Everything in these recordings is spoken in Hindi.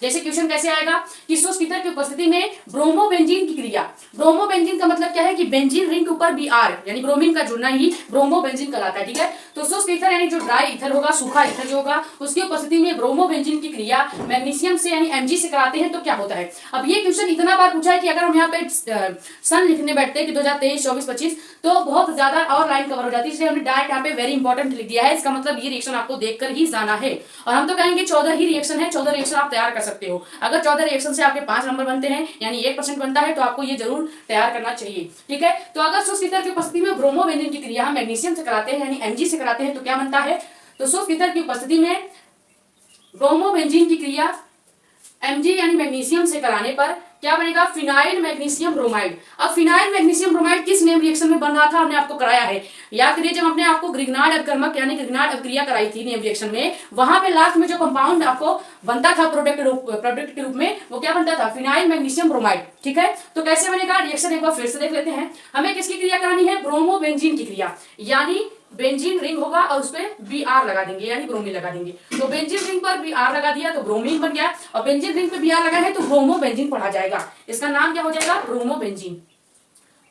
जैसे क्वेश्चन कैसे आएगा कि सुस्थितर की उपस्थिति में ब्रोमोबेंजीन की क्रिया। ब्रोमोबेंजीन का मतलब क्या है कि बेंजीन रिंग के ऊपर Br यानी ब्रोमीन का जुड़ना ही ब्रोमोबेंजीन कहलाता है। ठीक है, तो शुष्क ईथर यानी जो ड्राई ईथर होगा, सूखा ईथर जो होगा, उसकी उपस्थिति में ब्रोमोबेंजीन की क्रिया मैग्नीशियम से यानी Mg से कराते हैं तो क्या होता है। अब ये क्वेश्चन इतना बार पूछा है कि अगर हम यहाँ पे सन लिखने बैठते हैं कि 2023, 24, 25 तो बहुत ज्यादा और लाइन कवर हो जाती है, इसलिए हमने डायरेक्ट यहाँ पे वेरी इंपॉर्टेंट लिख दिया है। इसका मतलब ये रिएक्शन आपको देखकर ही जाना है। और हम तो कहेंगे 14 ही रिएक्शन है, 14 रिएक्शन आप तैयार कर सकते हो। अगर 14 रिएक्शन से आपके 5 नंबर बनते हैं यानी 1% बनता है तो आपको ये जरूर तैयार करना चाहिए। ठीक है, तो अगर शुष्क ईथर की उपस्थिति में ब्रोमोबेंजीन की क्रिया हम मैग्नीशियम से कराते हैं यानी Mg से कराते हैं तो क्या बनता है। तो शुष्क ईथर की उपस्थिति में ब्रोमोबेंजीन की क्रिया Mg यानी मैग्नीशियम से कराने पर क्या बनेगा, फिनाइल मैग्नीशियम ब्रोमाइड। अब फिनाइल मैग्नीशियम ब्रोमाइड किस नेम रिएक्शन में बन रहा था, हमने आपको कराया है। याद करिए, जब हमने आपको ग्रिग्नार्ड अपकर्मक यानी ग्रिग्नार्ड अपक्रिया कराई थी नेम रिएक्शन में, वहां पे लास्ट में जो कंपाउंड आपको बनता था प्रोडक्ट के रूप में, वो क्या बनता था, फिनाइल मैग्नीशियम ब्रोमाइड। ठीक है, तो कैसे बनेगा रिएक्शन एक बार फिर से देख लेते हैं। हमें किसकी क्रिया करानी है, ब्रोमोबेंजीन की क्रिया, यानी बेंजीन रिंग होगा और उस पर Br लगा देंगे यानी ब्रोमीन लगा देंगे। तो बेंजीन रिंग पर Br लगा दिया तो ब्रोमीन बन गया, और बेंजीन रिंग पे Br लगा है तो ब्रोमोबेंजीन पढ़ा जाएगा। इसका नाम क्या हो जाएगा, ब्रोमोबेंजीन।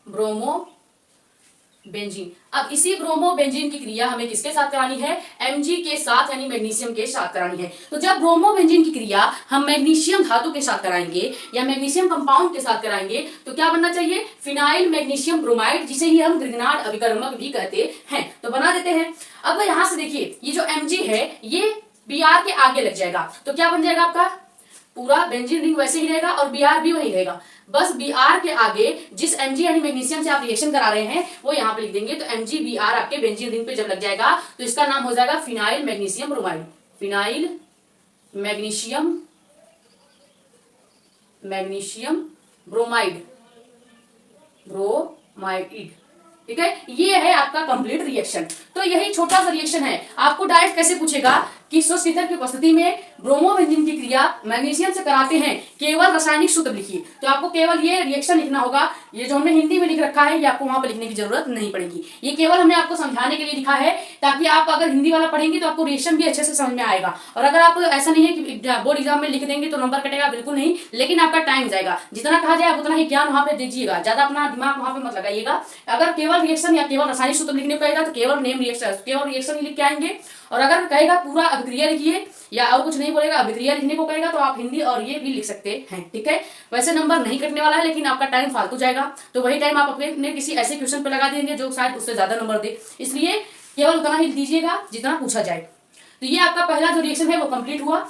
ब्रोमोबेंजीन। अब इसी ब्रोमोबेंजीन की क्रिया हमें किसके साथ करानी है, Mg के साथ यानी मैग्नीशियम के साथ करानी है। तो जब ब्रोमोबेंजीन की क्रिया हम मैग्नीशियम धातु के साथ कराएंगे या मैग्नीशियम कंपाउंड के साथ कराएंगे तो क्या बनना चाहिए, फिनाइल मैग्नीशियम ब्रोमाइड, जिसे ही हम ग्रिग्नार्ड अभिकर्मक भी कहते हैं। तो बना देते हैं। अब यहां से देखिए, ये जो Mg है ये Br के आगे लग जाएगा तो क्या बन जाएगा, आपका पूरा बेंजीन रिंग वैसे ही रहेगा और Br भी वही रहेगा। बस Br के आगे जिस Mg यानी मैग्नीशियम से आप रिएक्शन करा रहे हैं वो यहाँ पे लिख देंगे। तो Mg Br आपके बेंजीन रिंग पे जब लग जाएगा तो इसका नाम हो जाएगा phenyl magnesium bromide. Phenyl magnesium bromide. ठीक है, ये है आपका कंप्लीट रिएक्शन। तो यही छोटा सा रिएक्शन है। आपको डायरेक्ट कैसे पूछेगा कि शुष्क ईथर की उपस्थिति में ब्रोमोबेंजीन की क्रिया मैग्नीशियम से कराते हैं, केवल रासायनिक सूत्र लिखिए। तो आपको केवल ये रिएक्शन लिखना होगा। ये जो हमने हिंदी में लिख रखा है ये आपको वहां पर लिखने की जरूरत नहीं पड़ेगी। ये केवल हमने आपको समझाने के लिए लिखा है, ताकि आप अगर हिंदी वाला पढ़ेंगे तो आपको रिएक्शन भी अच्छे से समझ में आएगा। और अगर आप ऐसा नहीं है कि बोर्ड एग्जाम में लिख देंगे तो नंबर कटेगा, बिल्कुल नहीं, लेकिन आपका टाइम जाएगा। जितना कहा जाए आप उतना ही ज्ञान वहां पे दीजिएगा, ज्यादा अपना दिमाग वहां पे मत लगाइएगा। अगर केवल रिएक्शन या केवल रासायनिक सूत्र लिखने को कहेगा तो केवल केवल रिएक्शन ही लिख के आएंगे। और अगर कहेगा पूरा अभिक्रिया लिखिए या और कुछ नहीं बोलेगा, अभिक्रिया लिखने को कहेगा तो आप हिंदी और ये भी लिख सकते हैं। ठीक है, वैसे नंबर नहीं कटने वाला है, लेकिन आपका टाइम फालतू जाएगा। तो वही टाइम आप अपने किसी ऐसे क्वेश्चन पे लगा देंगे जो शायद उससे ज्यादा नंबर दे, इसलिए केवल उतना ही दीजिएगा जितना पूछा जाए। तो ये आपका पहला जो रिएक्शन है वो कंप्लीट हुआ।